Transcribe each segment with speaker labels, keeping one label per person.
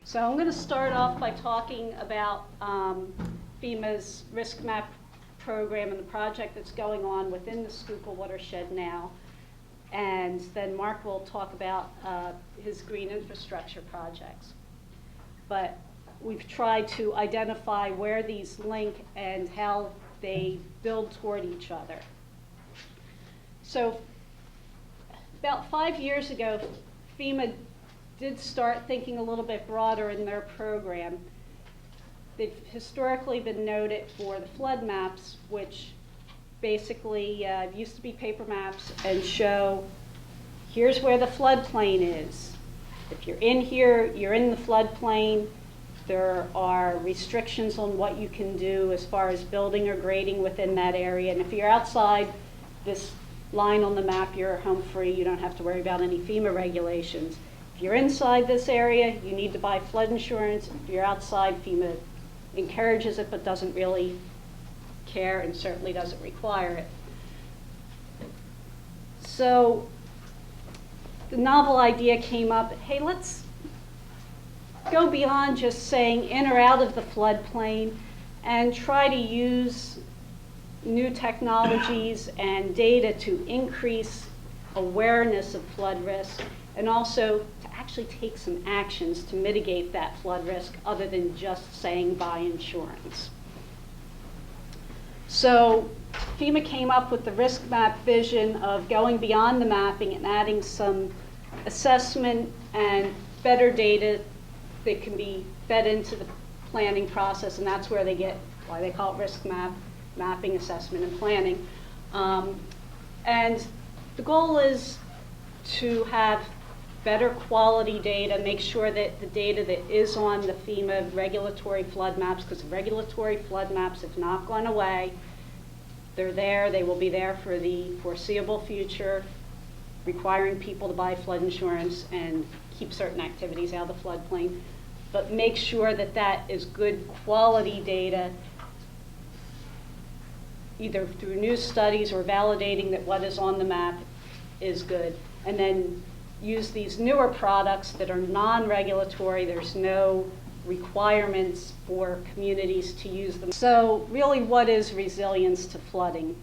Speaker 1: So I'm going to start off by talking about FEMA's RiskMAP program and the project that's going on within the Schuylkill Watershed now. And then Mark will talk about his green infrastructure projects. But we've tried to identify where these link and how they build toward each other. So about 5 years ago, FEMA did start thinking a little bit broader in their program. They've historically been noted for the flood maps, which basically used to be paper maps and show here's where the floodplain is. If you're in here, you're in the floodplain. There are restrictions on what you can do as far as building or grading within that area. And if you're outside this line on the map, you're home free. You don't have to worry about any FEMA regulations. If you're inside this area, you need to buy flood insurance. If you're outside, FEMA encourages it but doesn't really care and certainly doesn't require it. So the novel idea came up, hey, let's go beyond just saying in or out of the floodplain and try to use new technologies and data to increase awareness of flood risk and also to actually take some actions to mitigate that flood risk other than just saying buy insurance. So FEMA came up with the RiskMAP vision of going beyond the mapping and adding some assessment and better data that can be fed into the planning process, and that's where they get why they call it RiskMAP, mapping, assessment, and planning. And the goal is to have better quality data, make sure that the data that is on the FEMA regulatory flood maps, because the regulatory flood maps have not gone away, they're there, they will be there for the foreseeable future, requiring people to buy flood insurance and keep certain activities out of the floodplain, but make sure that that is good quality data, either through new studies or validating that what is on the map is good, and then use these newer products that are non-regulatory. There's no requirements for communities to use them. So really, what is resilience to flooding?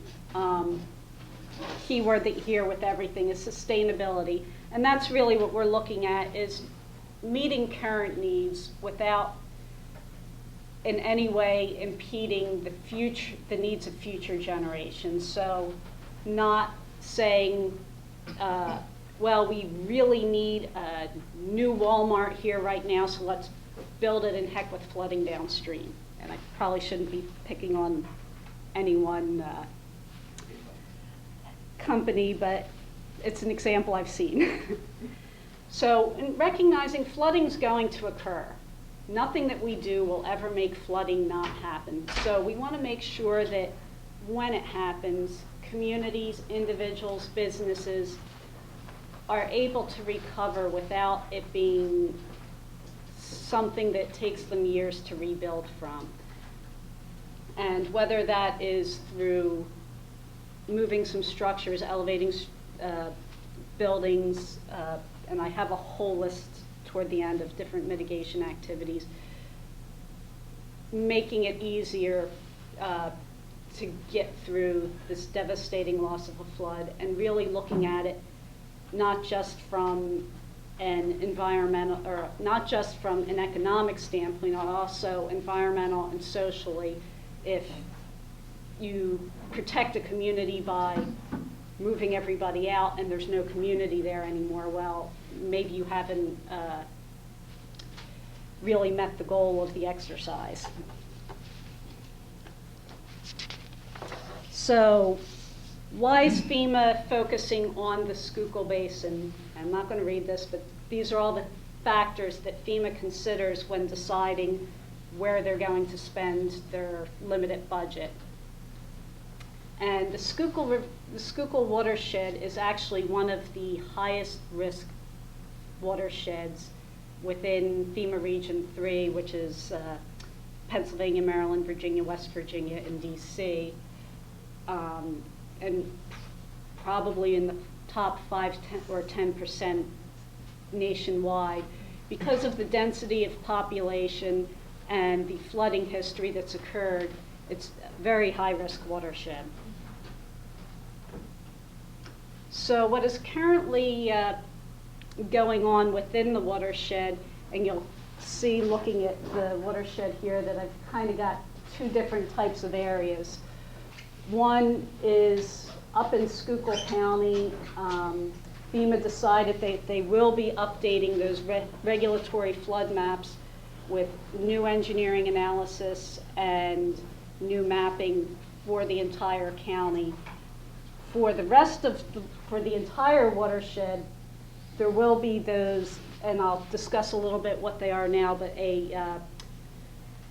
Speaker 1: Keyword that here with everything is sustainability. And that's really what we're looking at, is meeting current needs without in any way impeding the needs of future generations. So not saying, well, we really need a new Walmart here right now, so let's build it and heck with flooding downstream. And I probably shouldn't be picking on any one company, but it's an example I've seen. So in recognizing flooding's going to occur, nothing that we do will ever make flooding not happen. So we want to make sure that when it happens, communities, individuals, businesses are able to recover without it being something that takes them years to rebuild from. And whether that is through moving some structures, elevating buildings, and I have a whole list toward the end of different mitigation activities, making it easier to get through this devastating loss of a flood, and really looking at it not just from an environmental, or not just from an economic standpoint, but also environmental and socially. If you protect a community by moving everybody out and there's no community there anymore, well, maybe you haven't really met the goal of the exercise. So why is FEMA focusing on the Schuylkill Basin? I'm not going to read this, but these are all the factors that FEMA considers when deciding where they're going to spend their limited budget. And the Schuylkill Watershed is actually one of the highest risk watersheds within FEMA Region 3, which is Pennsylvania, Maryland, Virginia, West Virginia, and DC. And probably in the top 5 or 10% nationwide. because of the density of population and the flooding history that's occurred, it's a very high-risk watershed. So what is currently going on within the watershed, and you'll see looking at the watershed here that I've kind of got two different types of areas. One is up in Schuylkill County. FEMA decided they will be updating those regulatory flood maps with new engineering analysis and new mapping for the entire county. For the rest of for the entire watershed, there will be those, and I'll discuss a little bit what they are now, but a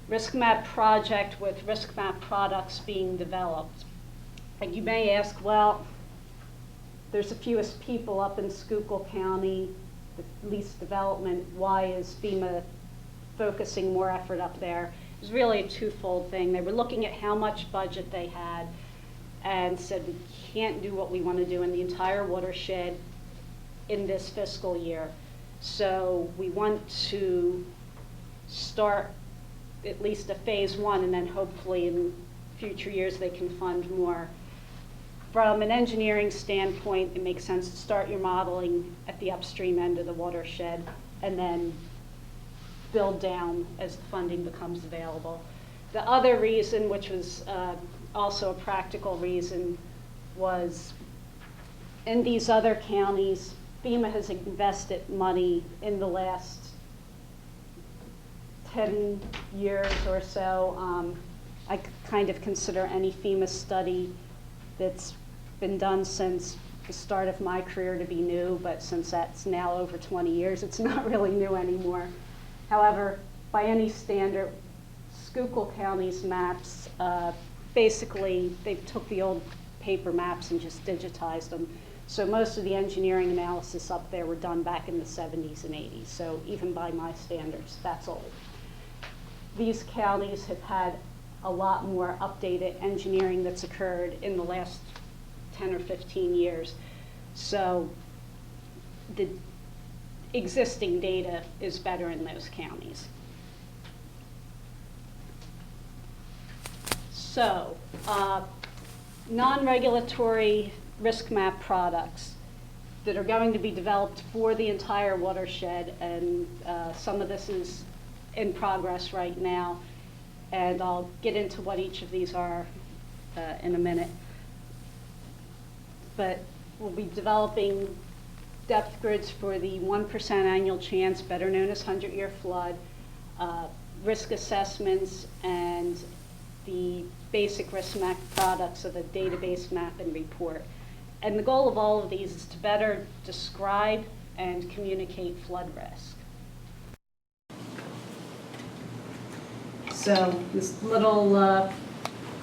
Speaker 1: RiskMAP project with RiskMAP products being developed. And you may ask, well, there's the fewest people up in Schuylkill County, the least development. Why is FEMA focusing more effort up there? It was really a twofold thing. They were looking at how much budget they had and said, we can't do what we want to do in the entire watershed in this fiscal year. So we want to start at least a phase one, and then hopefully in future years they can fund more. From an engineering standpoint, it makes sense to start your modeling at the upstream end of the watershed and then build down as the funding becomes available. The other reason, which was also a practical reason, was in these other counties, FEMA has invested money in the last 10 years or so. I kind of consider any FEMA study that's been done since the start of my career to be new, but since that's now over 20 years, it's not really new anymore. However, by any standard, Schuylkill County's maps, basically, they took the old paper maps and just digitized them. So most of the engineering analysis up there were done back in the 70s and 80s. So even by my standards, that's old. These counties have had a lot more updated engineering that's occurred in the last 10 or 15 years. So the existing data is better in those counties. So non-regulatory RiskMAP products that are going to be developed for the entire watershed, and some of this is in progress right now, and I'll get into what each of these are in a minute. But we'll be developing depth grids for the 1% annual chance, better known as 100-year flood, risk assessments, and the basic RiskMAP products of the database map and report. And the goal of all of these is to better describe and communicate flood risk. So this little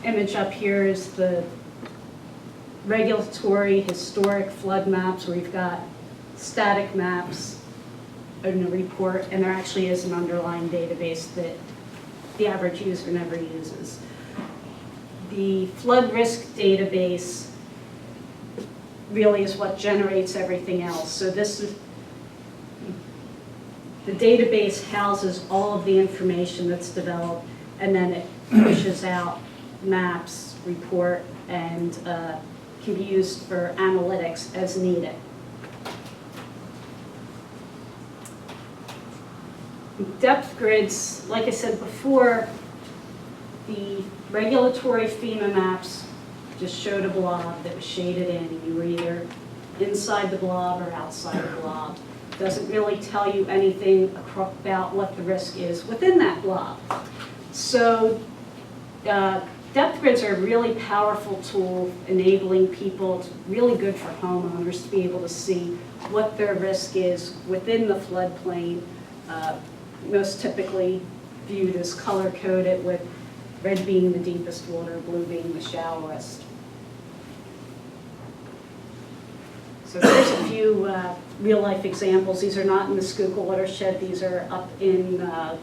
Speaker 1: image up here is the regulatory historic flood maps, where we've got static maps in the report, and there actually is an underlying database that the average user never uses. The flood risk database really is what generates everything else. So this is, the database houses all of the information that's developed, and then it pushes out maps, report, and can be used for analytics as needed. Depth grids, like I said before, the regulatory FEMA maps just showed a blob that was shaded in. You were either inside the blob or outside the blob. It doesn't really tell you anything about what the risk is within that blob. So depth grids are a really powerful tool, enabling people, it's really good for homeowners to be able to see what their risk is within the floodplain, most typically viewed as color-coded, with red being the deepest water, blue being the shallowest. So here's a few real-life examples. These are not in the Schuylkill watershed. These are up in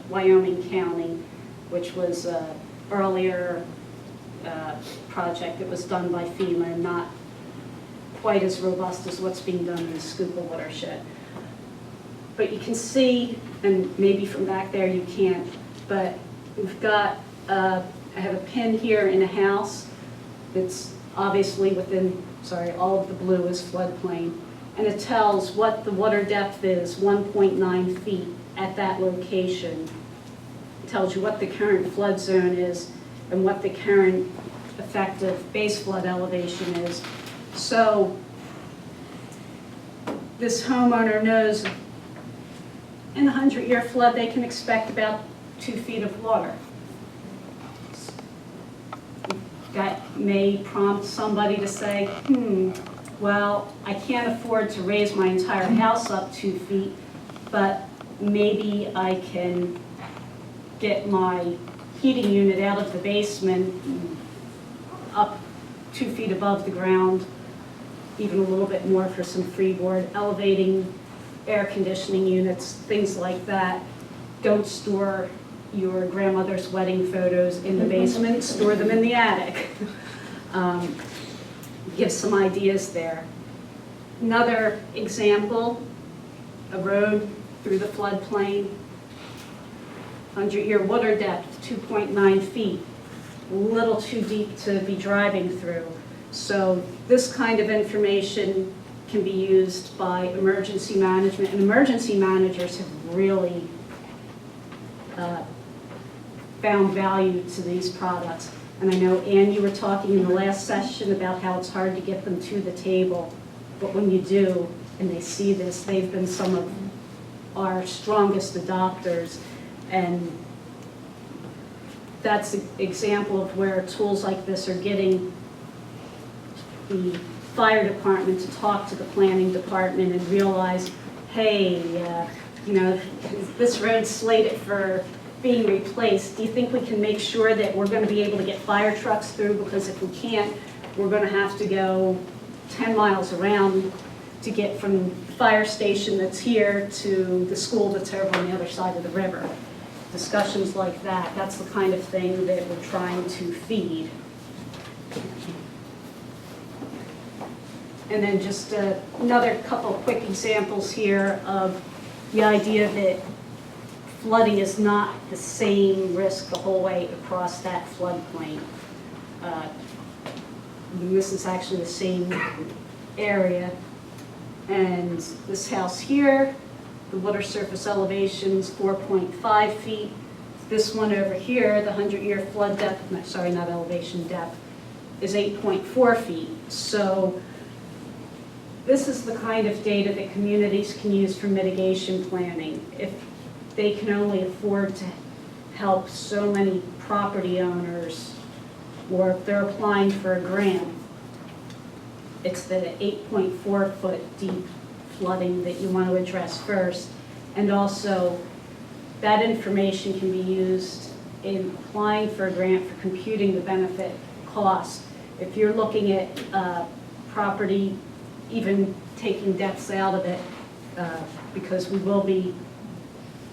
Speaker 1: Wyoming County, which was an earlier project that was done by FEMA, and not quite as robust as what's being done in the Schuylkill watershed. but you can see, and maybe from back there you can't, but we've got, I have a pin here in a house that's obviously within, sorry, all of the blue is floodplain, and it tells what the water depth is, 1.9 feet at that location. It tells you what the current flood zone is and what the current effective base flood elevation is. So this homeowner knows in a 100-year flood they can expect about 2 feet of water. That may prompt somebody to say, well, I can't afford to raise my entire house up 2 feet, but maybe I can get my heating unit out of the basement up 2 feet above the ground, even a little bit more for some freeboard, elevating air conditioning units, things like that. Don't store your grandmother's wedding photos in the basement, store them in the attic. Give some ideas there. Another example, a road through the floodplain, 100-year water depth, 2.9 feet, a little too deep to be driving through. So this kind of information can be used by emergency management, and emergency managers have really found value to these products. And I know, Ann, you were talking in the last session about how it's hard to get them to the table, but when you do, and they see this, they've been some of our strongest adopters, and that's an example of where tools like this are getting the fire department to talk to the planning department and realize, hey, you know, this road's slated for being replaced. Do you think we can make sure that we're going to be able to get fire trucks through? Because if we can't, we're going to have to go 10 miles around to get from the fire station that's here to the school that's over on the other side of the river. Discussions like that, that's the kind of thing that we're trying to feed. And then just another couple of quick examples here of the idea that flooding is not the same risk the whole way across that floodplain. This is actually the same area. And this house here, the water surface elevation is 4.5 feet. This one over here, the 100-year flood depth, sorry, not elevation, depth, is 8.4 feet. So this is the kind of data that communities can use for mitigation planning. If they can only afford to help so many property owners, or if they're applying for a grant, it's the 8.4 foot deep flooding that you want to address first. And also, that information can be used in applying for a grant for computing the benefit cost. If you're looking at property, even taking depths out of it, because we will be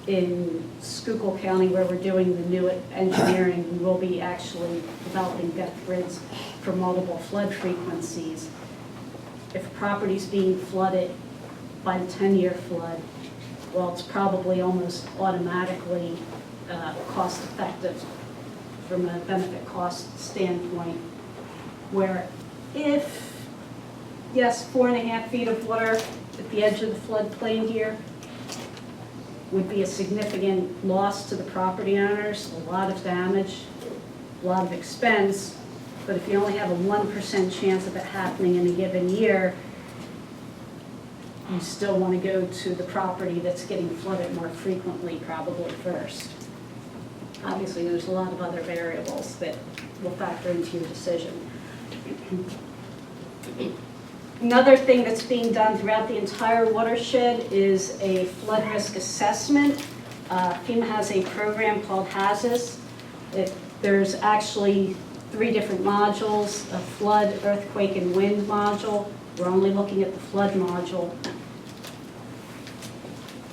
Speaker 1: in Schuylkill County where we're doing the new engineering, we will be actually developing depth grids for multiple flood frequencies. If a property's being flooded by the 10-year flood, well, it's probably almost automatically cost effective from a benefit cost standpoint, where if, yes, 4.5 feet of water at the edge of the floodplain here would be a significant loss to the property owners, a lot of damage, a lot of expense, but if you only have a 1% chance of it happening in a given year, you still want to go to the property that's getting flooded more frequently probably first. Obviously, there's a lot of other variables that will factor into your decision. Another thing that's being done throughout the entire watershed is a flood risk assessment. FEMA has a program called HAZIS. There's actually 3 different modules, a flood, earthquake, and wind module. We're only looking at the flood module,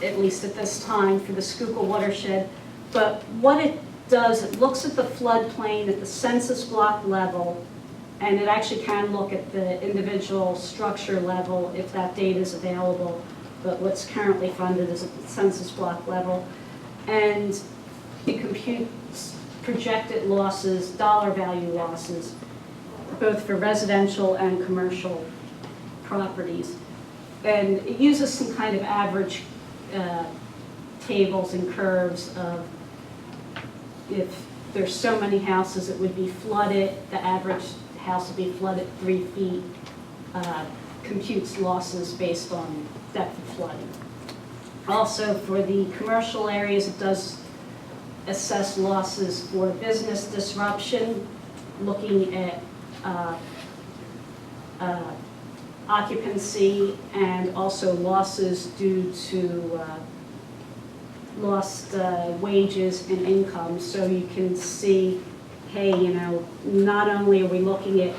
Speaker 1: at least at this time, for the Schuylkill watershed. But what it does, it looks at the floodplain at the census block level, and it actually can look at the individual structure level if that data is available. but what's currently funded is at the census block level. And it computes projected losses, dollar value losses, both for residential and commercial properties. And it uses some kind of average tables and curves of if there's so many houses it would be flooded, the average house would be flooded 3 feet, computes losses based on depth of flooding. Also for the commercial areas, it does assess losses for business disruption, looking at occupancy and also losses due to lost wages and income. So you can see, hey, you know, not only are we looking at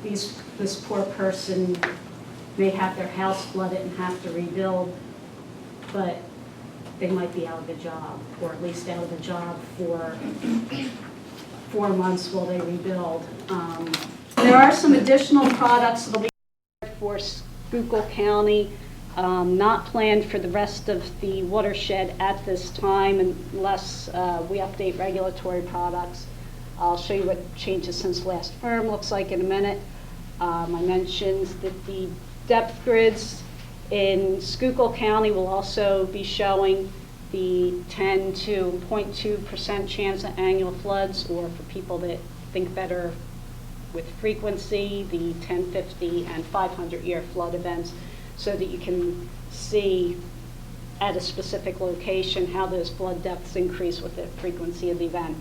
Speaker 1: this poor person may have their house flooded and have to rebuild, but they might be out of a job, or at least out of a job for 4 months while they rebuild. There are some additional products that will be for Schuylkill County, not planned for the rest of the watershed at this time unless we update regulatory products. I'll show you what changes since last firm looks like in a minute. I mentioned that the depth grids in Schuylkill County will also be showing the 10 to 0.2% chance of annual floods, or for people that think better with frequency, the 10, 50, and 500-year flood events, so that you can see at a specific location how those flood depths increase with the frequency of the event.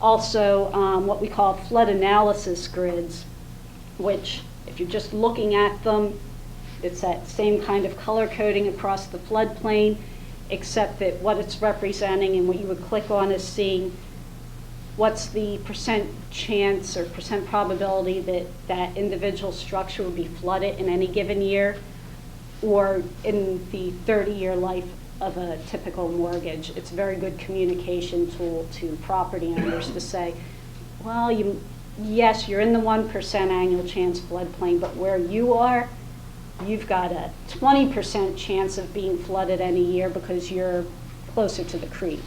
Speaker 1: Also, what we call flood analysis grids, which if you're just looking at them, it's that same kind of color coding across the floodplain, except that what it's representing and what you would click on is seeing what's the percent chance or percent probability that that individual structure would be flooded in any given year, or in the 30-year life of a typical mortgage. It's a very good communication tool to property owners to say, well, yes, you're in the 1% annual chance floodplain, but where you are, you've got a 20% chance of being flooded any year because you're closer to the creek.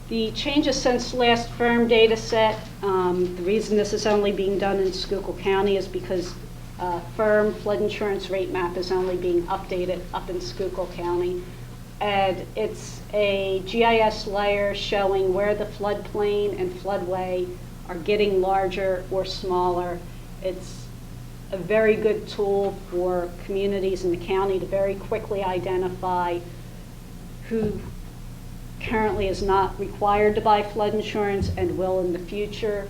Speaker 1: The changes since last firm data set, the reason this is only being done in Schuylkill County is because firm flood insurance rate map is only being updated up in Schuylkill County. And it's a GIS layer showing where the floodplain and floodway are getting larger or smaller. It's a very good tool for communities in the county to very quickly identify who currently is not required to buy flood insurance and will in the future,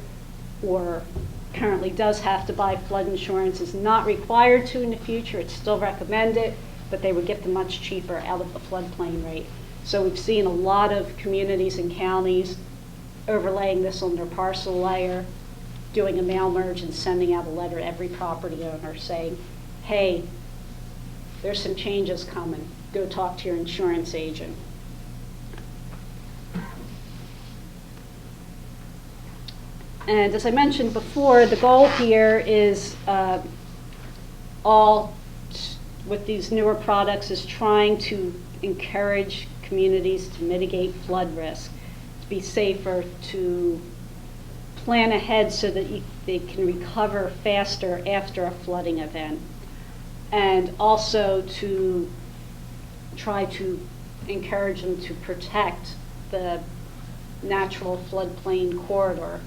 Speaker 1: or currently does have to buy flood insurance, is not required to in the future. It's still recommended, but they would get the much cheaper out of the floodplain rate. So we've seen a lot of communities and counties overlaying this on their parcel layer, doing a mail merge and sending out a letter to every property owner saying, hey, there's some changes coming. Go talk to your insurance agent. And as I mentioned before, the goal here is with these newer products is trying to encourage communities to mitigate flood risk, to be safer, to plan ahead so that they can recover faster after a flooding event, and also to try to encourage them to protect the natural floodplain corridor.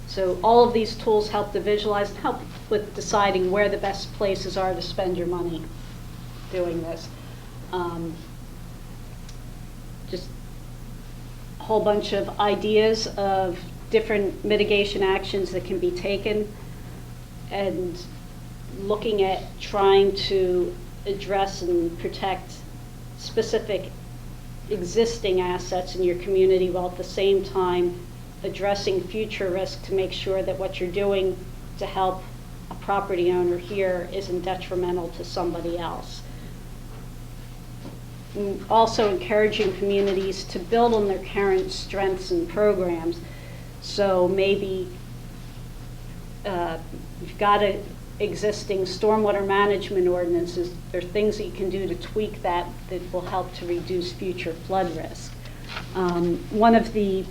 Speaker 1: So all of these tools help to visualize and help with deciding where the best places are to spend your money doing this. Just a whole bunch of ideas of different mitigation actions that can be taken, and looking at trying to address and protect specific existing assets in your community while at the same time addressing future risk to make sure that what you're doing to help a property owner here isn't detrimental to somebody else. And also encouraging communities to build on their current strengths and programs. So maybe you've got a existing stormwater management ordinances. There are things that you can do to tweak that will help to reduce future flood risk. One of the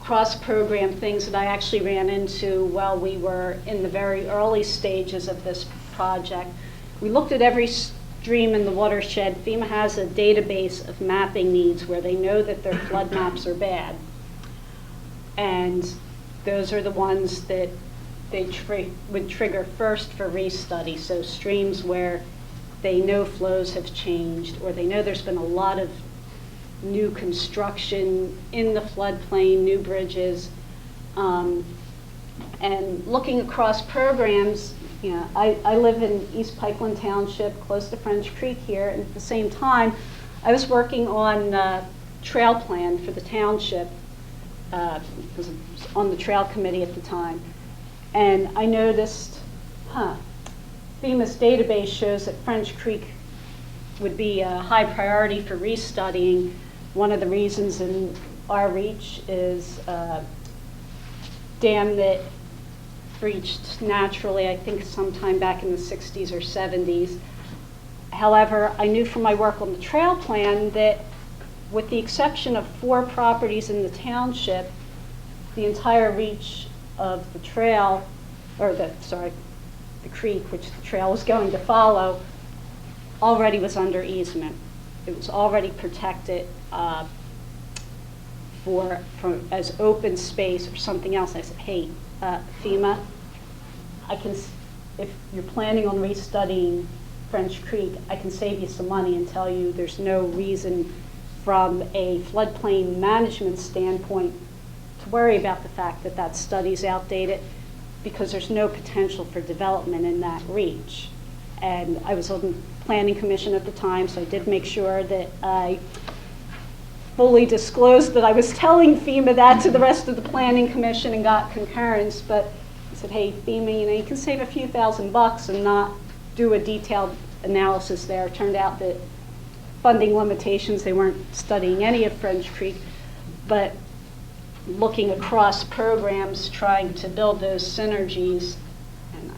Speaker 1: cross-program things that I actually ran into while we were in the very early stages of this project, we looked at every stream in the watershed. FEMA has a database of mapping needs where they know that their flood maps are bad. And those are the ones that they would trigger first for restudy. So streams where they know flows have changed, or they know there's been a lot of new construction in the floodplain, new bridges. And looking across programs, you know, I live in East Pikeland Township, close to French Creek here, and at the same time, I was working on trail plan for the township, because I was on the trail committee at the time. And I noticed, FEMA's database shows that French Creek would be a high priority for restudying. One of the reasons in our reach is a dam that breached naturally, I think sometime back in the 60s or 70s. However, I knew from my work on the trail plan that with the exception of 4 properties in the township, the entire reach of the trail, or the creek, which the trail was going to follow, already was under easement. It was already protected as open space or something else. I said, hey, FEMA, if you're planning on restudying French Creek, I can save you some money and tell you there's no reason from a floodplain management standpoint to worry about the fact that that study's outdated, because there's no potential for development in that reach. And I was on the Planning Commission at the time, so I did make sure that I fully disclosed that I was telling FEMA that to the rest of the Planning Commission and got concurrence. But I said, hey, FEMA, you know, you can save a few $1,000 and not do a detailed analysis there. It turned out that funding limitations, they weren't studying any of French Creek, but looking across programs, trying to build those synergies. And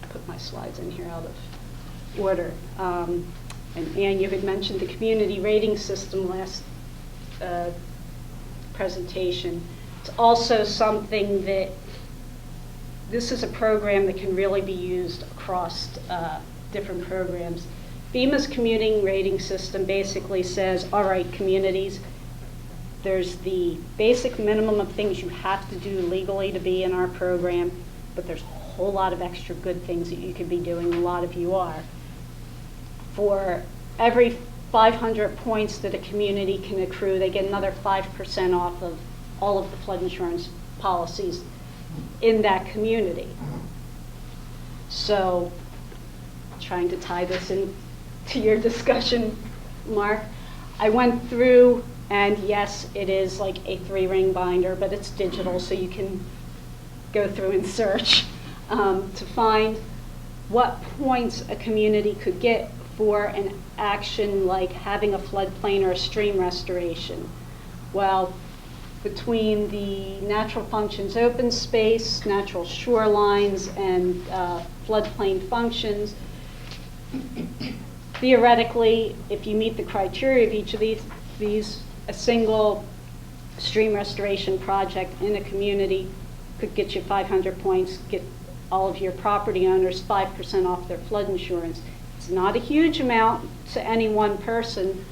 Speaker 1: I put my slides in here out of order. And Ann, you had mentioned the community rating system last presentation. It's also something that, this is a program that can really be used across different programs. FEMA's community rating system basically says, all right, communities, there's the basic minimum of things you have to do legally to be in our program, but there's a whole lot of extra good things that you could be doing, a lot of you are. For every 500 points that a community can accrue, they get another 5% off of all of the flood insurance policies in that community. So, trying to tie this into your discussion, Mark, I went through, and yes, it is like a 3-ring binder, but it's digital, so you can go through and search to find what points a community could get for an action like having a floodplain or a stream restoration. Well, between the natural functions open space, natural shorelines, and floodplain functions, theoretically, if you meet the criteria of each of these, a single stream restoration project in a community could get you 500 points, get all of your property owners 5% off their flood insurance. It's not a huge amount to any one person,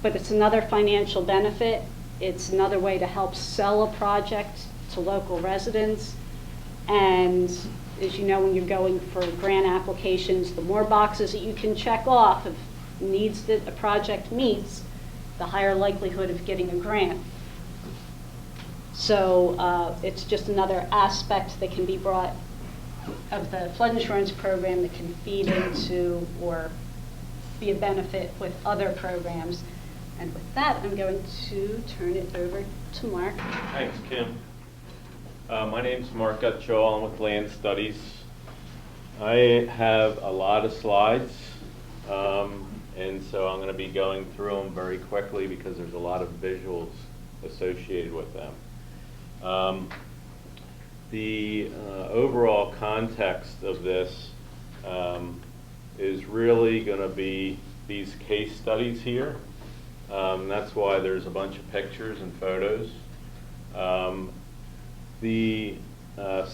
Speaker 1: but it's another financial benefit. It's another way to help sell a project to local residents. And as you know, when you're going for grant applications, the more boxes that you can check off of needs that a project meets, the higher likelihood of getting a grant. So it's just another aspect that can be brought of the flood insurance program that can feed into or be a benefit with other programs. And with that, I'm going to turn it over to Mark.
Speaker 2: Thanks, Kim. My name's Mark Gutshall. I'm with LandStudies. I have a lot of slides, and so I'm going to be going through them very quickly because there's a lot of visuals associated with them. the overall context of this is really going to be these case studies here. That's why there's a bunch of pictures and photos.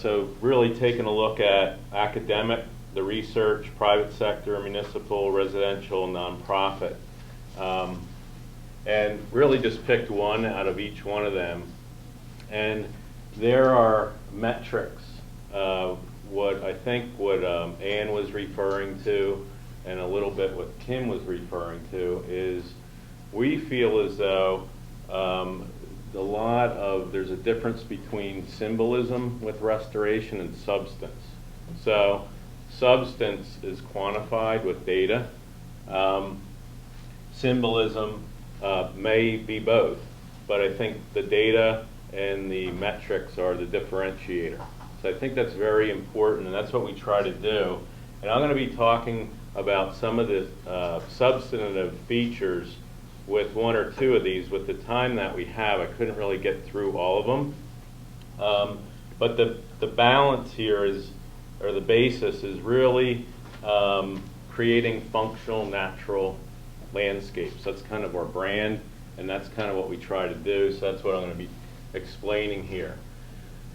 Speaker 2: So really taking a look at academic, the research, private sector, municipal, residential, nonprofit. And really just picked one out of each one of them. And there are metrics. What Ann was referring to, and a little bit what Kim was referring to, is we feel as though there's a difference between symbolism with restoration and substance. So substance is quantified with data. Symbolism may be both, but I think the data and the metrics are the differentiator. So I think that's very important, and that's what we try to do. And I'm going to be talking about some of the substantive features with one or two of these. With the time that we have, I couldn't really get through all of them. But the balance here is, or the basis is really creating functional, natural landscapes. That's kind of our brand, and that's kind of what we try to do. So that's what I'm going to be explaining here.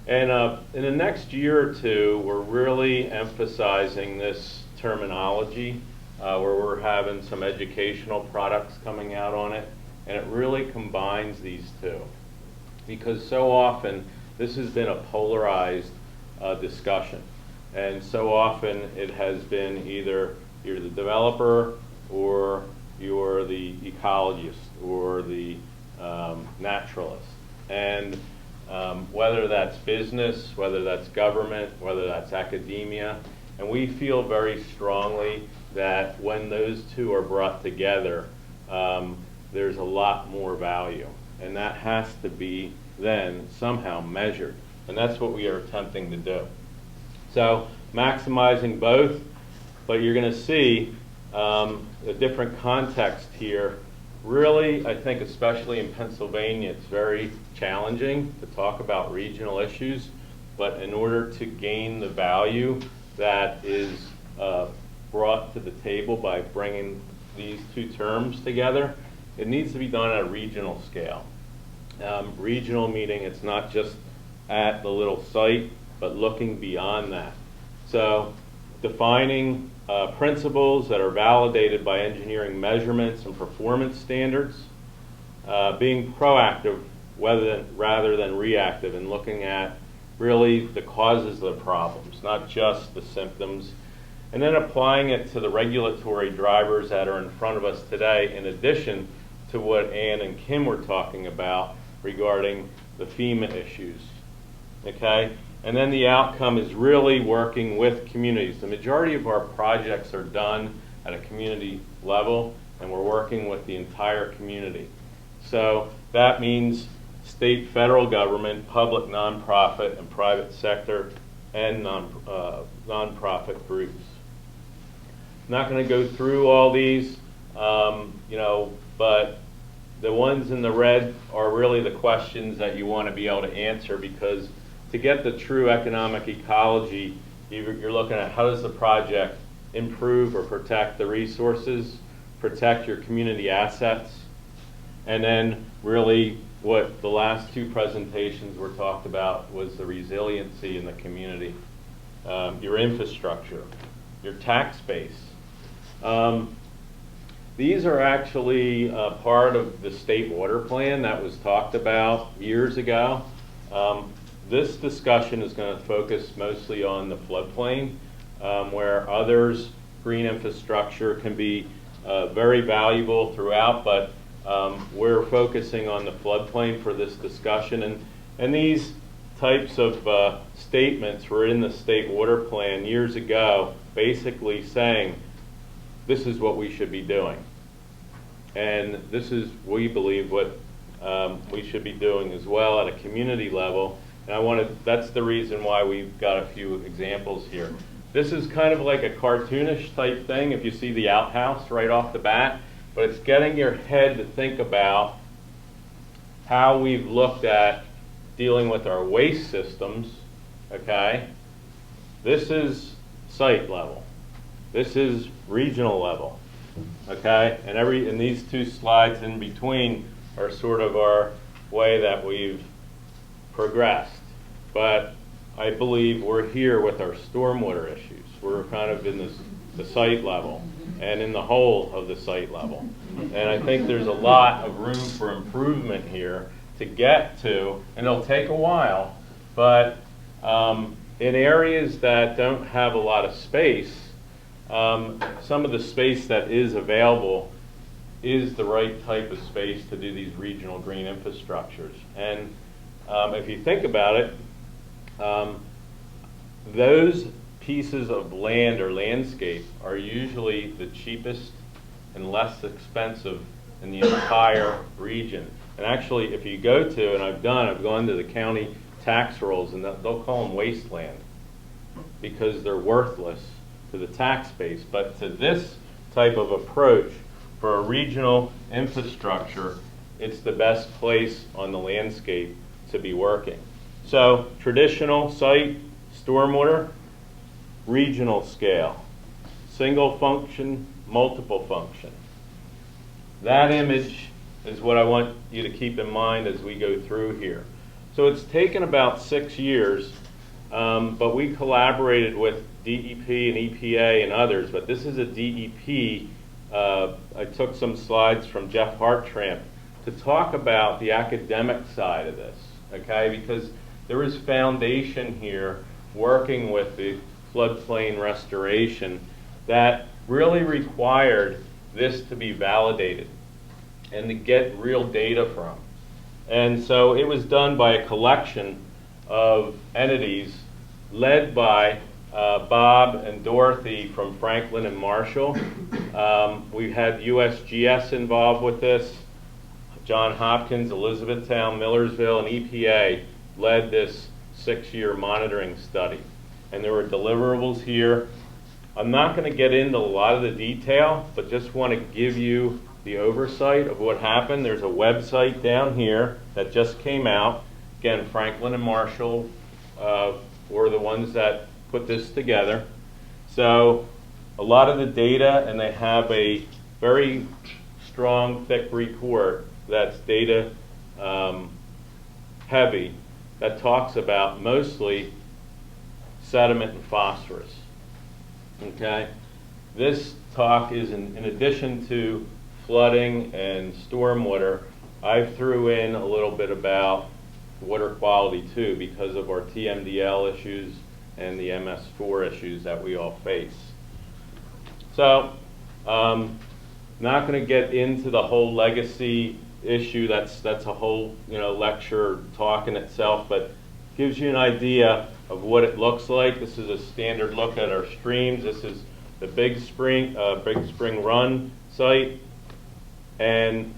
Speaker 2: And in the next year or two, we're really emphasizing this terminology, where we're having some educational products coming out on it, and it really combines these two. Because so often, this has been a polarized discussion. And so often it has been either you're the developer, or you're the ecologist, or the naturalist. And whether that's business, whether that's government, whether that's academia, and we feel very strongly that when those two are brought together, there's a lot more value. And that has to be then somehow measured. And that's what we are attempting to do. So maximizing both, but you're going to see a different context here. Really, I think especially in Pennsylvania, it's very challenging to talk about regional issues, but in order to gain the value that is brought to the table by bringing these two terms together, it needs to be done at a regional scale. Regional meaning it's not just at the little site, but looking beyond that. So defining principles that are validated by engineering measurements and performance standards, being proactive rather than reactive, and looking at really the causes of the problems, not just the symptoms, and then applying it to the regulatory drivers that are in front of us today, in addition to what Ann and Kim were talking about regarding the FEMA issues. Okay? And then the outcome is really working with communities. The majority of our projects are done at a community level, and we're working with the entire community. So that means state, federal government, public, nonprofit, and private sector, and nonprofit groups. I'm not going to go through all these, but the ones in the red are really the questions that you want to be able to answer, because to get the true economic ecology, you're looking at how does the project improve or protect the resources, protect your community assets, and then really what the last two presentations were talked about was the resiliency in the community, your infrastructure, your tax base. These are actually part of the state water plan that was talked about years ago. This discussion is going to focus mostly on the floodplain, where others, green infrastructure, can be very valuable throughout, but we're focusing on the floodplain for this discussion. And these types of statements were in the state water plan years ago, basically saying this is what we should be doing. And this is, we believe, what we should be doing as well at a community level. And that's the reason why we've got a few examples here. This is kind of like a cartoonish type thing if you see the outhouse right off the bat, but it's getting your head to think about how we've looked at dealing with our waste systems okay? This is site level. This is regional level, okay? And these two slides in between are sort of our way that we've progressed. But I believe we're here with our stormwater issues. We're kind of in the site level and in the whole of the site level. And I think there's a lot of room for improvement here to get to, and it'll take a while, but in areas that don't have a lot of space, some of the space that is available is the right type of space to do these regional green infrastructures. And if you think about it, those pieces of land or landscape are usually the cheapest and less expensive in the entire region. And actually, if you go to, and I've gone to the county tax rolls, and they'll call them wasteland because they're worthless to the tax base. But to this type of approach for a regional infrastructure, it's the best place on the landscape to be working. So traditional site, stormwater, regional scale, single function, multiple function. That image is what I want you to keep in mind as we go through here. So it's taken about 6 years, but we collaborated with DEP and EPA and others, but this is a DEP. I took some slides from Jeff Hartramp to talk about the academic side of this, okay? Because there is foundation here working with the floodplain restoration that really required this to be validated and to get real data from. And so it was done by a collection of entities led by Bob and Dorothy from Franklin and Marshall. We had USGS involved with this. John Hopkins, Elizabethtown, Millersville, and EPA led this 6-year monitoring study. And there were deliverables here. I'm not going to get into a lot of the detail, but just want to give you the oversight of what happened. There's a website down here that just came out. Again, Franklin and Marshall were the ones that put this together. So a lot of the data, and they have a very strong, thick report that's data heavy that talks about mostly sediment and phosphorus. Okay, this talk is in addition to flooding and stormwater. I threw in a little bit about water quality too, because of our TMDL issues and the MS4 issues that we all face. So, not going to get into the whole legacy issue. That's a whole lecture talk in itself, but gives you an idea of what it looks like. This is a standard look at our streams. This is the Big Spring Run site, and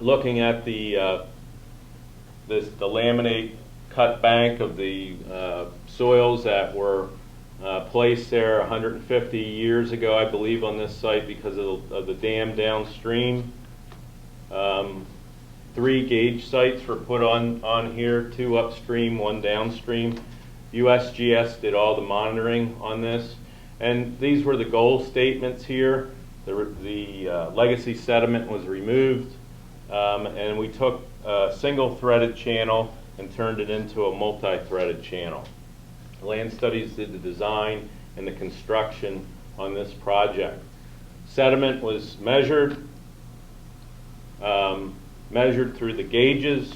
Speaker 2: looking at the laminate cut bank of the soils that were placed there 150 years ago, I believe, on this site because of the dam downstream. 3 gauge sites were put on here, 2 upstream, 1 downstream. USGS did all the monitoring on this, and these were the goal statements here. The legacy sediment was removed, and we took a single-threaded channel and turned it into a multi-threaded channel. Land Studies did the design and the construction on this project. Sediment was measured through the gauges.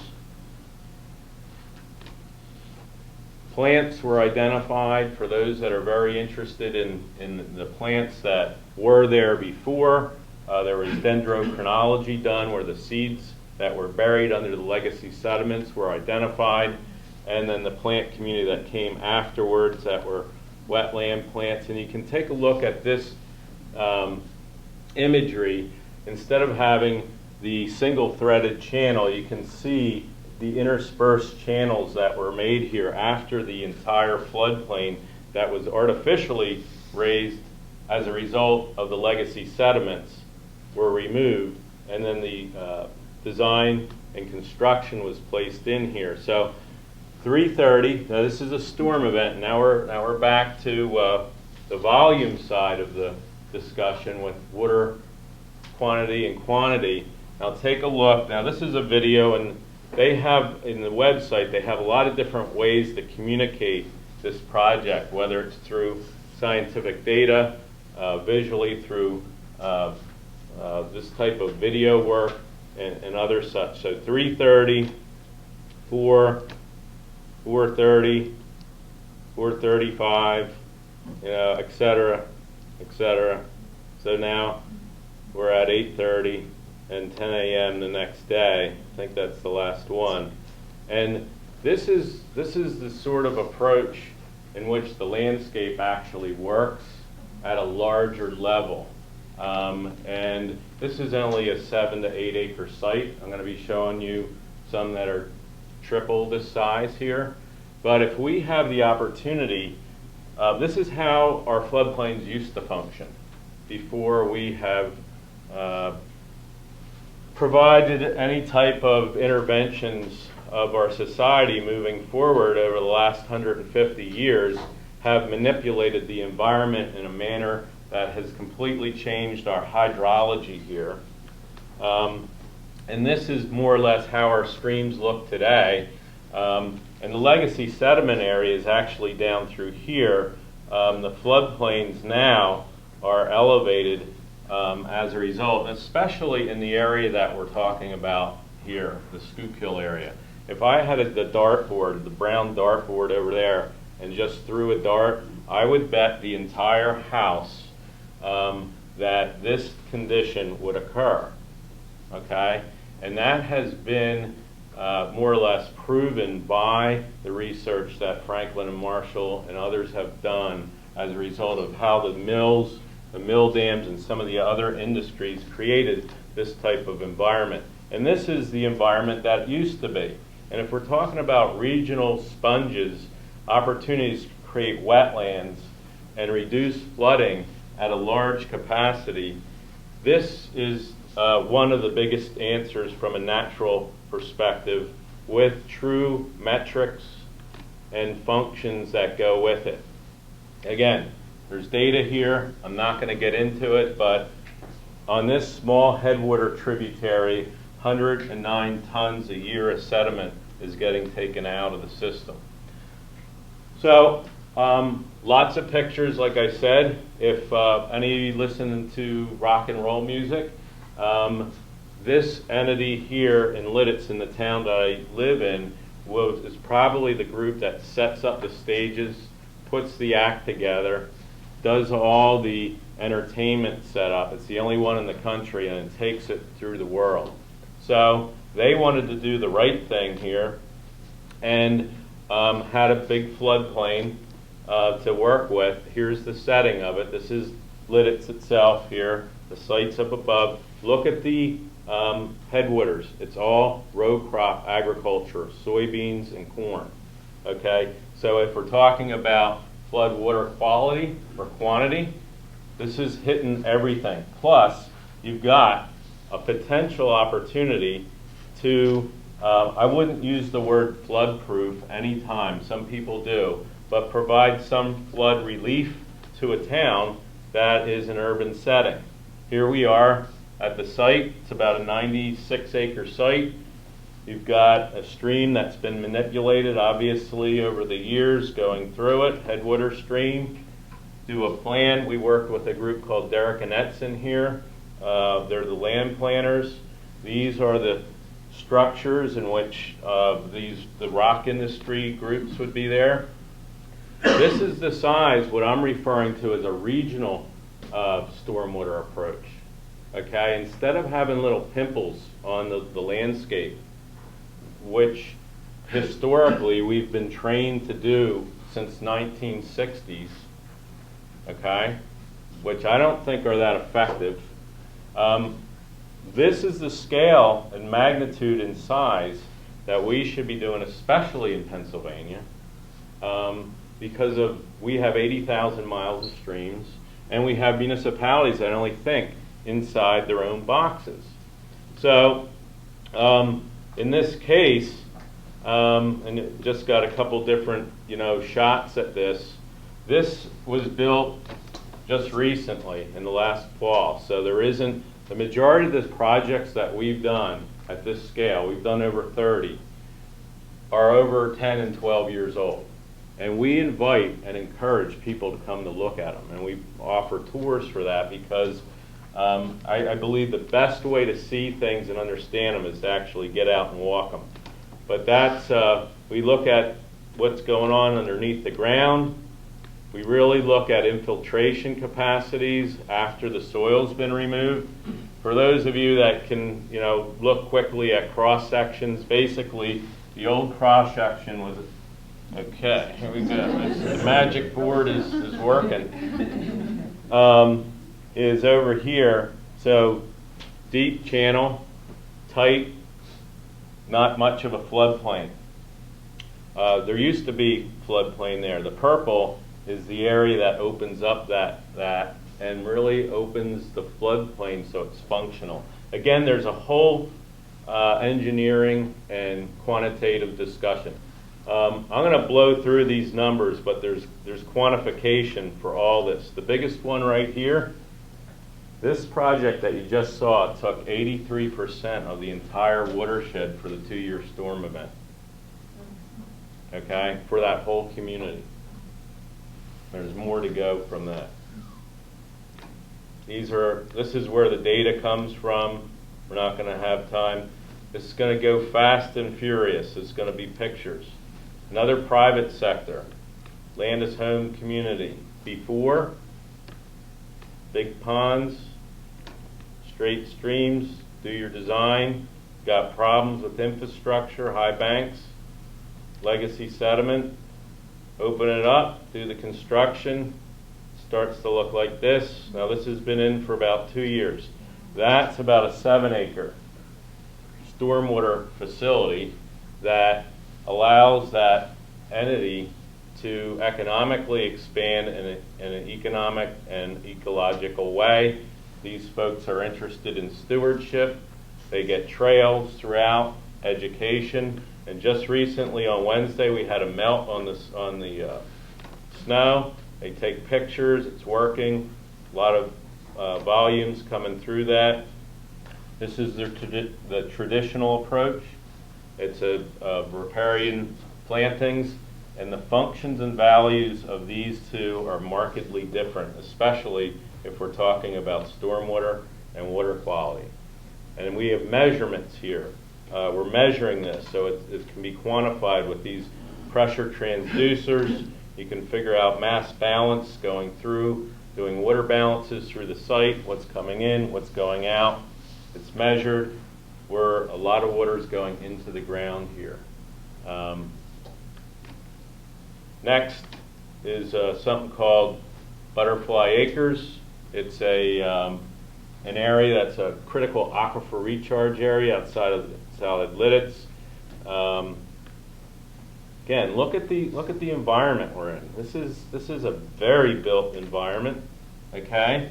Speaker 2: Plants were identified for those that are very interested in the plants that were there before. There was dendrochronology done where the seeds that were buried under the legacy sediments were identified, and then the plant community that came afterwards that were wetland plants. And you can take a look at this imagery. Instead of having the single-threaded channel, you can see the interspersed channels that were made here after the entire floodplain that was artificially raised as a result of the legacy sediments were removed, and then the design and construction was placed in here. So 3:30. Now this is a storm event. Now we're back to the volume side of the discussion with water quantity and quantity. Now take a look. Now this is a video, and they have in the website, they have a lot of different ways to communicate this project, whether it's through scientific data, visually through this type of video work and other such. So 3:30, 4:30, 4:35, et cetera, et cetera. So now we're at 8:30 and 10 a.m. the next day. I think that's the last one. And this is the sort of approach in which the landscape actually works at a larger level. And this is only a 7 to 8 acre site. I'm going to be showing you some that are triple this size here. But if we have the opportunity, this is how our floodplains used to function before we have provided any type of interventions of our society moving forward over the last 150 years have manipulated the environment in a manner that has completely changed our hydrology here. And this is more or less how our streams look today. And the legacy sediment area is actually down through here. The floodplains now are elevated as a result, especially in the area that we're talking about here, the Schuylkill area. If I had the dartboard, the brown dartboard over there, and just threw a dart, I would bet the entire house that this condition would occur, okay? And that has been more or less proven by the research that Franklin and Marshall and others have done as a result of how the mills, the mill dams, and some of the other industries created this type of environment. And this is the environment that used to be. And if we're talking about regional sponges, opportunities to create wetlands and reduce flooding at a large capacity, this is one of the biggest answers from a natural perspective with true metrics and functions that go with it. Again, there's data here. I'm not going to get into it, but on this small headwater tributary, 109 tons a year of sediment is getting taken out of the system. So lots of pictures, like I said. If any of you listen to rock and roll music, this entity here in Lititz, in the town that I live in, is probably the group that sets up the stages, puts the act together, does all the entertainment setup. It's the only one in the country, and it takes it through the world. So they wanted to do the right thing here and had a big floodplain to work with. Here's the setting of it. This is Lititz itself here. The site's up above. Look at the headwaters. It's all row crop agriculture, soybeans and corn. Okay, so if we're talking about flood water quality or quantity, this is hitting everything. Plus, you've got a potential opportunity to, I wouldn't use the word flood-proof anytime, some people do, but provide some flood relief to a town that is an urban setting. Here we are at the site. It's about a 96-acre site. You've got a stream that's been manipulated, obviously, over the years, going through it, headwater stream. Do a plan. We worked with a group called Derek and Edson here. They're the land planners. These are the structures in which the rock industry groups would be there. This is the size, what I'm referring to as a regional stormwater approach. Okay, instead of having little pimples on the landscape, which historically we've been trained to do since 1960s, okay, which I don't think are that effective. This is the scale and magnitude and size that we should be doing, especially in Pennsylvania, because we have 80,000 miles of streams, and we have municipalities that only think inside their own boxes. So in this case, and it just got a couple different, shots at this. This was built just recently in the last fall, so there isn't, the majority of the projects that we've done at this scale, we've done over 30, are over 10 and 12 years old. And we invite and encourage people to come to look at them, and we offer tours for that because I believe the best way to see things and understand them is to actually get out and walk them. But that's, we look at what's going on underneath the ground. We really look at infiltration capacities after the soil's been removed. For those of you that can, look quickly at cross sections, basically the old cross section was, okay, here we go. The magic board is working. Is over here. So deep channel, tight, not much of a floodplain. There used to be floodplain there. The purple is the area that opens up that and really opens the floodplain so it's functional. Again, there's a whole engineering and quantitative discussion. I'm going to blow through these numbers, but there's quantification for all this. The biggest one right here, this project that you just saw took 83% of the entire watershed for the 2-year storm event. Okay, for that whole community. There's more to go from that. This is where the data comes from. We're not going to have time. This is going to go fast and furious. It's going to be pictures. Another private sector, Landis home community. Before, big ponds, straight streams, do your design. Got problems with infrastructure, high banks, legacy sediment. Open it up, do the construction. Starts to look like this. Now this has been in for about 2 years. That's about a 7-acre stormwater facility that allows that entity to economically expand in an economic and ecological way. These folks are interested in stewardship. They get trails throughout, education, and just recently on Wednesday we had a melt on the snow. They take pictures. It's working. A lot of volumes coming through that. This is the traditional approach. It's a riparian plantings, and the functions and values of these two are markedly different, especially if we're talking about stormwater and water quality. And we have measurements here. We're measuring this, so it can be quantified with these pressure transducers. You can figure out mass balance going through, doing water balances through the site, what's coming in, what's going out. It's measured where a lot of water is going into the ground here. Next is something called Butterfly Acres. It's an area that's a critical aquifer recharge area outside of Lititz. Again, look at the environment we're in. This is a very built environment, okay?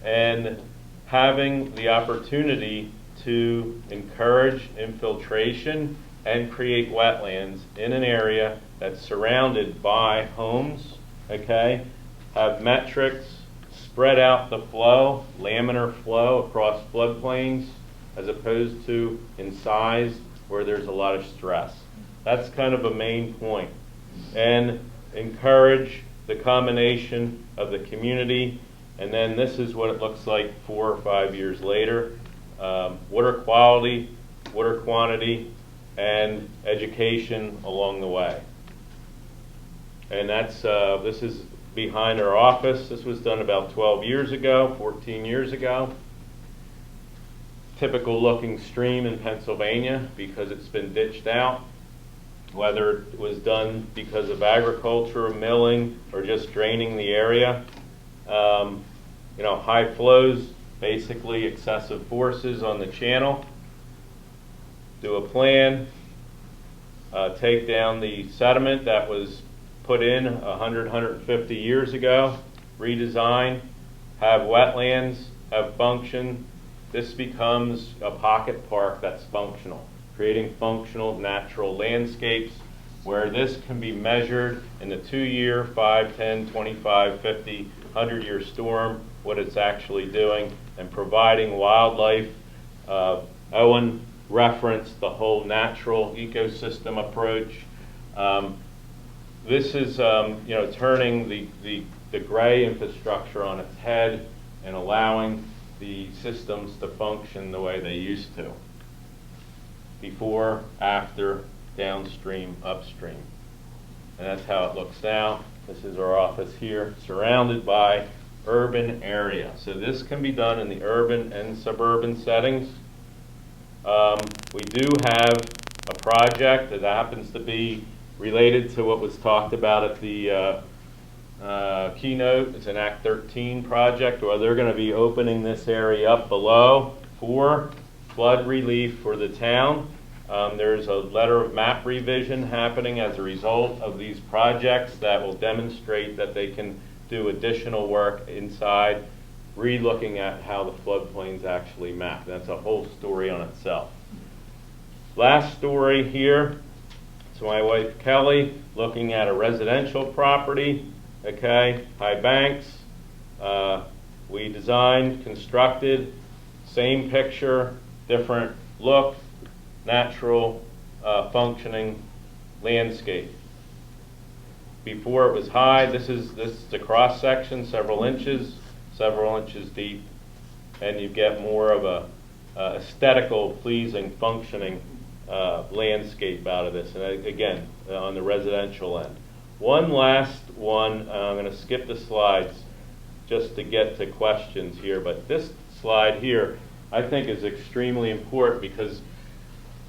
Speaker 2: And having the opportunity to encourage infiltration and create wetlands in an area that's surrounded by homes, okay? Have metrics, spread out the flow, laminar flow across floodplains, as opposed to in size where there's a lot of stress. That's kind of a main point. And encourage the combination of the community, and then this is what it looks like 4 or 5 years later. Water quality, water quantity, and education along the way. And that's this is behind our office. This was done about 12 years ago, 14 years ago. Typical looking stream in Pennsylvania because it's been ditched out. Whether it was done because of agriculture, milling, or just draining the area. High flows, basically excessive forces on the channel. Do a plan, take down the sediment that was put in 100, 150 years ago, redesign, have wetlands, have function. This becomes a pocket park that's functional. creating functional natural landscapes, where this can be measured in the 2-year, 5, 10, 25, 50, 100-year storm, what it's actually doing, and providing wildlife. Owen referenced the whole natural ecosystem approach. This is turning the gray infrastructure on its head and allowing the systems to function the way they used to. Before, after, downstream, upstream. And that's how it looks now. This is our office here, surrounded by urban area. So this can be done in the urban and suburban settings. We do have a project that happens to be related to what was talked about at the keynote. It's an Act 13 project where they're going to be opening this area up below for flood relief for the town. There's a letter of map revision happening as a result of these projects that will demonstrate that they can do additional work inside, re-looking at how the floodplains actually map. That's a whole story on itself. Last story here. So my wife Kelly looking at a residential property, okay, high banks. We designed, constructed, same picture, different look, natural functioning landscape. Before it was high, this is the cross section, several inches deep, and you get more of a aesthetical, pleasing, functioning landscape out of this. And again, on the residential end. One last one, I'm going to skip the slides just to get to questions here, but this slide here I think is extremely important because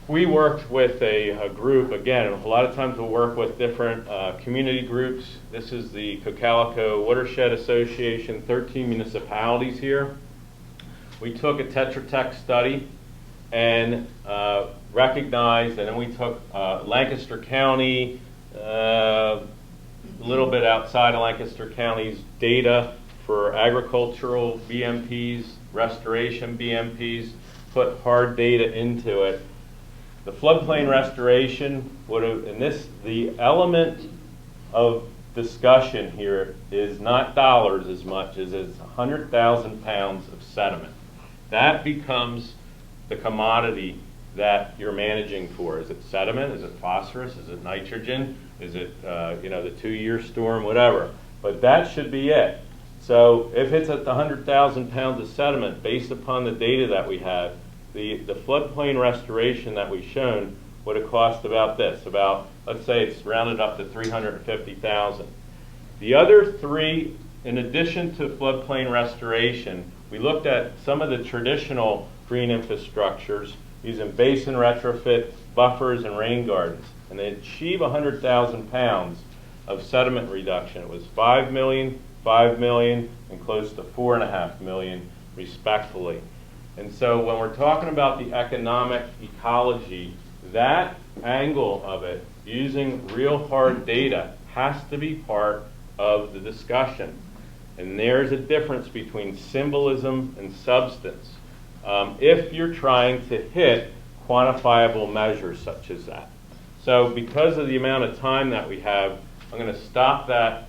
Speaker 2: we worked with a group, again, a lot of times we'll work with different community groups. This is the Ecological Watershed Association, 13 municipalities here. We took a Tetra Tech study and recognized, and then we took Lancaster County, a little bit outside of Lancaster County's data for agricultural BMPs, restoration BMPs, put hard data into it. The floodplain restoration would have, and the element of discussion here is not dollars as much as it's 100,000 pounds of sediment. That becomes the commodity that you're managing for. Is it sediment? Is it phosphorus? Is it nitrogen? Is it the 2-year storm? Whatever. But that should be it. So if it's at the 100,000 pounds of sediment, based upon the data that we have, the floodplain restoration that we've shown would have cost about this, let's say it's rounded up to 350,000. The other three, in addition to floodplain restoration, we looked at some of the traditional green infrastructures using basin retrofit, buffers, and rain gardens, and they achieve 100,000 pounds of sediment reduction. It was 5 million, 5 million, and close to 4.5 million, respectively. And so when we're talking about the economic ecology, that angle of it, using real hard data, has to be part of the discussion. And there's a difference between symbolism and substance. If you're trying to hit quantifiable measures such as that. So because of the amount of time that we have, I'm going to stop that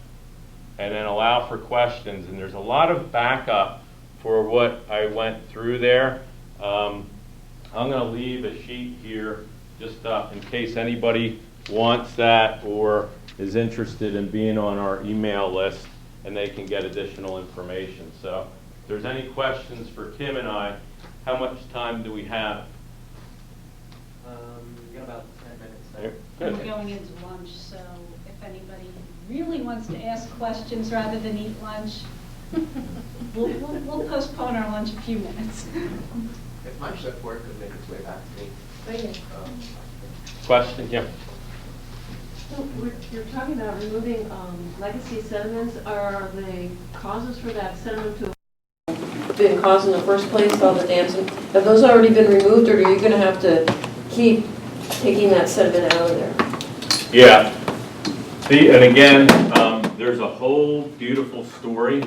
Speaker 2: and then allow for questions. And there's a lot of backup for what I went through there. I'm going to leave a sheet here just in case anybody wants that or is interested in being on our email list, and they can get additional information. So if there's any questions for Kim and I, how much time do we have?
Speaker 3: We've got about 10 minutes now.
Speaker 1: We're going into lunch, so if anybody really wants to ask questions rather than eat lunch, we'll postpone our lunch a few minutes.
Speaker 3: If my support could make its way back to me.
Speaker 1: Oh, yeah.
Speaker 2: Question? Yeah.
Speaker 4: So you're talking about removing legacy sediments. Are the causes for that sediment to have been caused in the first place, all the dams? Have those already been removed, or are you going to have to keep taking that sediment out of there?
Speaker 2: Yeah. See, and again, there's a whole beautiful story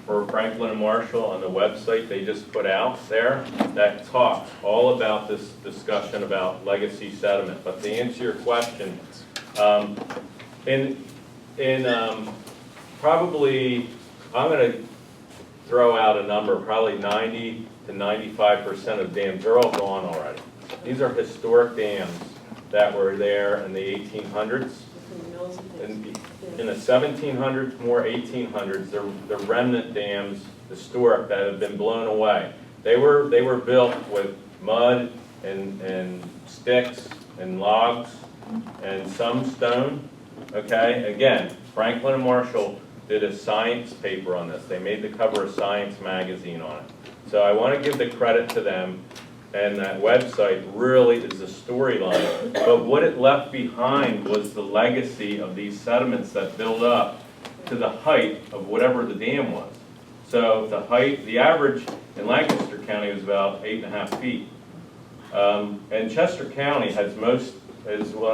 Speaker 2: for Franklin and Marshall on the website they just put out there that talks all about this discussion about legacy sediment. But to answer your question, probably, I'm going to throw out a number, probably 90 to 95% of dams, they're all gone already. These are historic dams that were there in the 1800s. In the 1700s, more 1800s, the remnant dams, historic, that have been blown away. They were built with mud and sticks and logs and some stone. Okay, again, Franklin and Marshall did a science paper on this. They made the cover of Science magazine on it. So I want to give the credit to them, and that website really is a storyline. But what it left behind was the legacy of these sediments that build up to the height of whatever the dam was. So the height, the average in Lancaster County was about 8.5 feet. And Chester County is one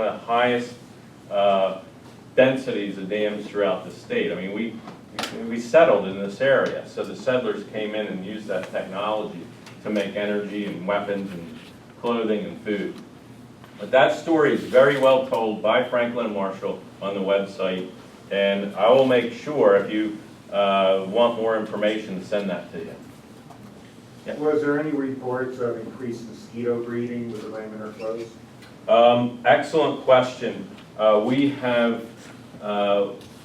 Speaker 2: of the highest densities of dams throughout the state. I mean, we settled in this area, so the settlers came in and used that technology to make energy and weapons and clothing and food. But that story is very well told by Franklin and Marshall on the website, and I will make sure if you want more information to send that to you. Yeah.
Speaker 5: Was there any reports of increased mosquito breeding with the laminar flows?
Speaker 2: Excellent question. We have,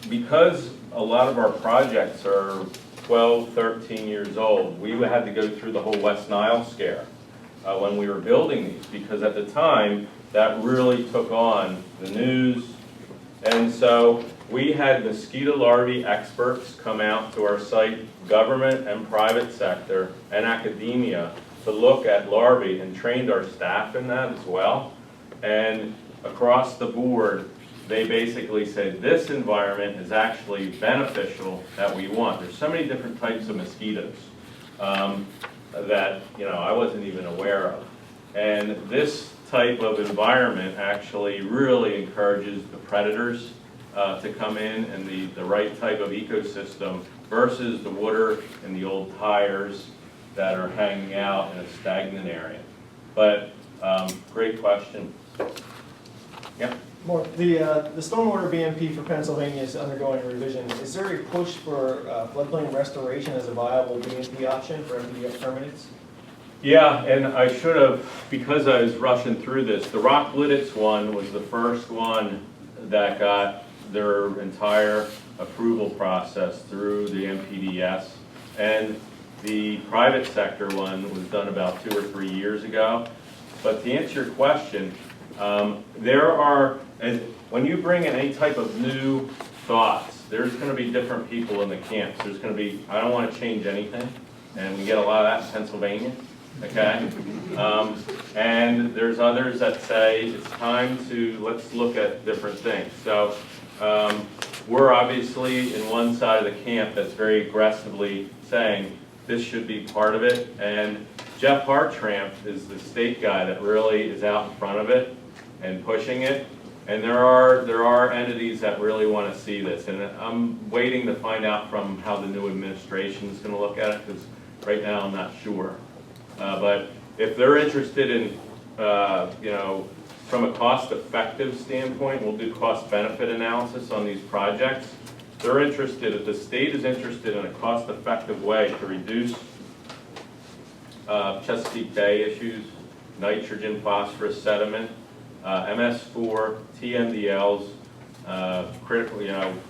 Speaker 2: because a lot of our projects are 12, 13 years old, we had to go through the whole West Nile scare when we were building these, because at the time that really took on the news. And so we had mosquito larvae experts come out to our site, government and private sector and academia, to look at larvae, and trained our staff in that as well. And across the board, they basically said this environment is actually beneficial, that we want. There's so many different types of mosquitoes that I wasn't even aware of. And this type of environment actually really encourages the predators to come in, and the right type of ecosystem versus the water and the old tires that are hanging out in a stagnant area. But great question. Yep.
Speaker 6: Mark, the stormwater BMP for Pennsylvania is undergoing revision. Is there a push for floodplain restoration as a viable BMP option for MPDF permits?
Speaker 2: Yeah, and I should have, because I was rushing through this, the Rock Lititz one was the first one that got their entire approval process through the MPDS, and the private sector one was done about 2 or 3 years ago. But to answer your question, there are, when you bring in any type of new thoughts, there's going to be different people in the camps. There's going to be, I don't want to change anything, and we get a lot of that in Pennsylvania, okay? And there's others that say it's time to, let's look at different things. So we're obviously in one side of the camp that's very aggressively saying this should be part of it, and Jeff Hartramp is the state guy that really is out in front of it and pushing it. And there are entities that really want to see this, and I'm waiting to find out from how the new administration is going to look at it, because right now I'm not sure. But if they're interested in, from a cost-effective standpoint, we'll do cost-benefit analysis on these projects. They're interested, if the state is interested in a cost-effective way to reduce Chesapeake Bay issues, nitrogen, phosphorus, sediment, MS4, TMDLs, critical,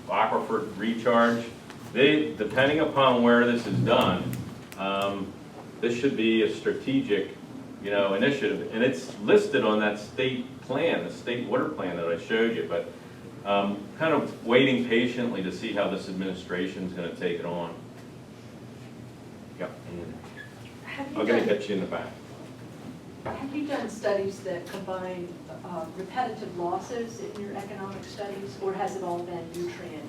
Speaker 2: aquifer recharge. Depending upon where this is done, this should be a strategic, initiative, and it's listed on that state plan, the state water plan that I showed you. But kind of waiting patiently to see how this administration is going to take it on. Yep. I'm going to get you in the back.
Speaker 7: Have you done studies that combine repetitive losses in your economic studies, or has it all been nutrient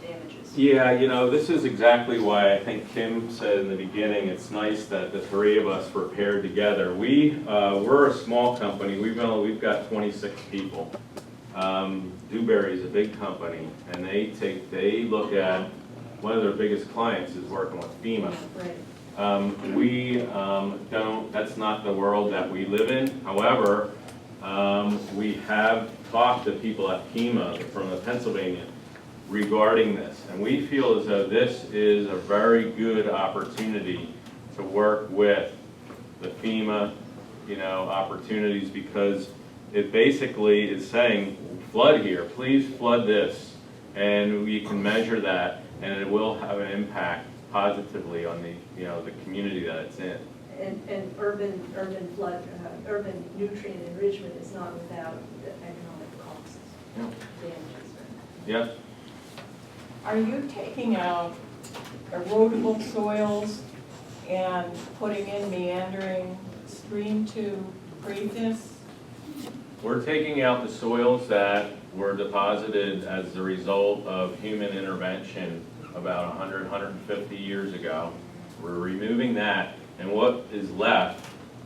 Speaker 7: damages?
Speaker 2: Yeah, this is exactly why I think Kim said in the beginning, it's nice that the three of us were paired together. We're a small company. We've got 26 people. Dewberry is a big company, and they look at one of their biggest clients is working with FEMA.
Speaker 7: Right.
Speaker 2: We don't, that's not the world that we live in. However, we have talked to people at FEMA from the Pennsylvania regarding this, and we feel as though this is a very good opportunity to work with the FEMA, opportunities, because it basically is saying, flood here, please flood this, and we can measure that, and it will have an impact positively on the, the community that it's in.
Speaker 7: And urban flood, urban nutrient enrichment is not without the economic costs,
Speaker 2: Yeah.
Speaker 7: damages.
Speaker 2: Yes?
Speaker 8: Are you taking out erodible soils and putting in meandering stream to create this?
Speaker 2: We're taking out the soils that were deposited as the result of human intervention about 100, 150 years ago. We're removing that, and what is left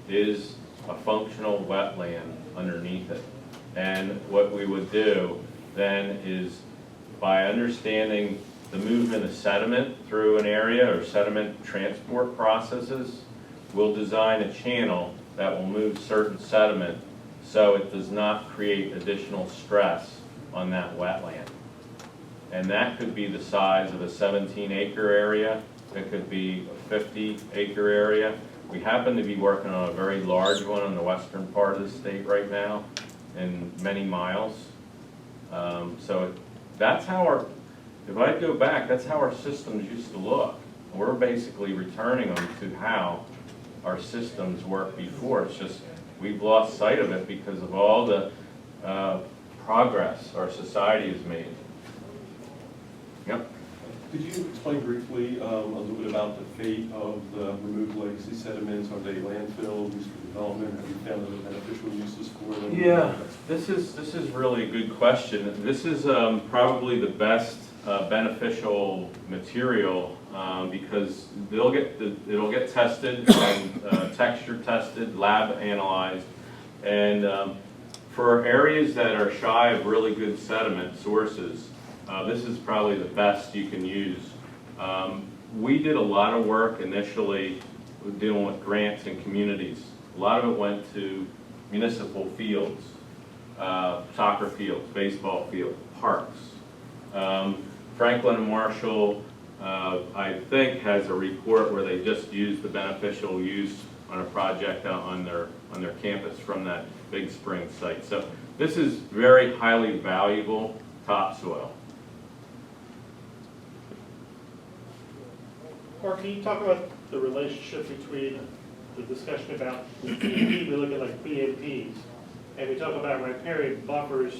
Speaker 2: is a functional wetland underneath it. And what we would do then is, by understanding the movement of sediment through an area or sediment transport processes, we'll design a channel that will move certain sediment so it does not create additional stress on that wetland. And that could be the size of a 17-acre area. It could be a 50-acre area. We happen to be working on a very large one in the western part of the state right now, in many miles. So that's how if I go back, that's how our systems used to look. We're basically returning them to how our systems worked before. It's just we've lost sight of it because of all the progress our society has made. Yep.
Speaker 9: Could you explain briefly a little bit about the fate of the removed legacy sediments? Are they landfill, used for development? Have you found other beneficial uses for them?
Speaker 2: Yeah, this is really a good question. This is probably the best beneficial material because it'll get tested and texture tested, lab analyzed, and for areas that are shy of really good sediment sources, this is probably the best you can use. We did a lot of work initially dealing with grants and communities. A lot of it went to municipal fields, soccer fields, baseball fields, parks. Franklin and Marshall, I think, has a report where they just used the beneficial use on a project out on their campus from that Big Spring site. So this is very highly valuable topsoil.
Speaker 10: Mark, can you talk about the relationship between the discussion about we look at like BMPs, and we talk about riparian buffers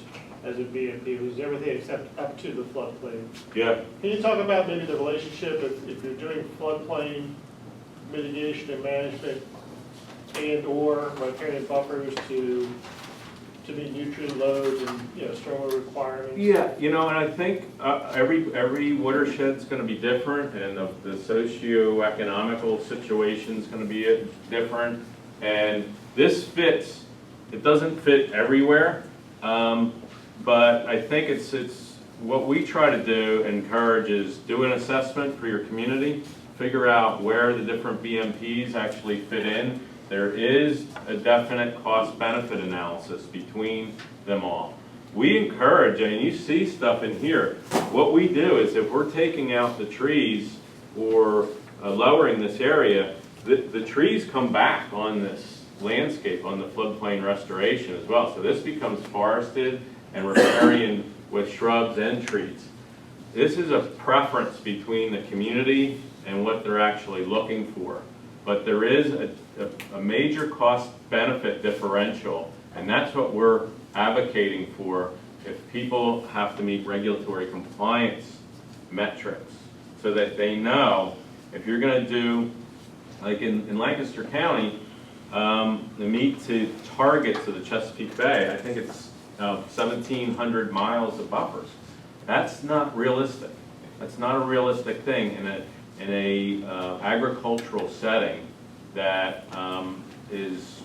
Speaker 10: as a BMP, which is everything except up to the floodplain.
Speaker 2: Yeah.
Speaker 10: Can you talk about maybe the relationship if you're doing floodplain mitigation and management and or riparian buffers to meet nutrient loads and stormwater requirements?
Speaker 2: Yeah, and I think every watershed's going to be different, and the socio-economical situation's going to be different. And this fits. It doesn't fit everywhere, but I think it's what we try to do. Encourage is do an assessment for your community, figure out where the different BMPs actually fit in. There is a definite cost-benefit analysis between them all. We encourage, and you see stuff in here, what we do is if we're taking out the trees or lowering this area, the trees come back on this landscape, on the floodplain restoration as well. So this becomes forested and riparian with shrubs and trees. This is a preference between the community and what they're actually looking for. But there is a major cost-benefit differential, and that's what we're advocating for if people have to meet regulatory compliance metrics, so that they know if you're going to do, like in Lancaster County, the meet to targets of the Chesapeake Bay, I think it's 1,700 miles of buffers. That's not realistic. That's not a realistic thing in a agricultural setting that is,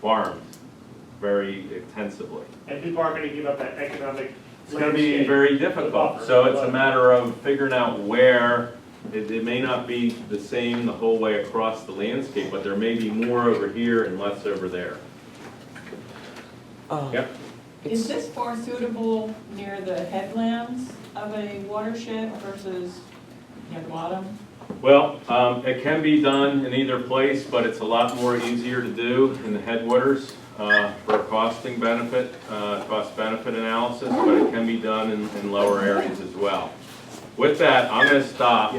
Speaker 2: farmed very intensively.
Speaker 10: And people are going to give up that economic
Speaker 2: It's going to be
Speaker 10: landscape,
Speaker 2: very
Speaker 10: the
Speaker 2: difficult.
Speaker 10: buffer,
Speaker 2: So it's a
Speaker 10: but-
Speaker 2: matter of figuring out where, it may not be the same the whole way across the landscape, but there may be more over here and less over there. Yep.
Speaker 8: Is this more suitable near the headlands of a watershed versus near the bottom?
Speaker 2: Well, it can be done in either place, but it's a lot more easier to do in the headwaters for a costing benefit, cost-benefit analysis, but it can be done in lower areas as well. With that, I'm going to stop.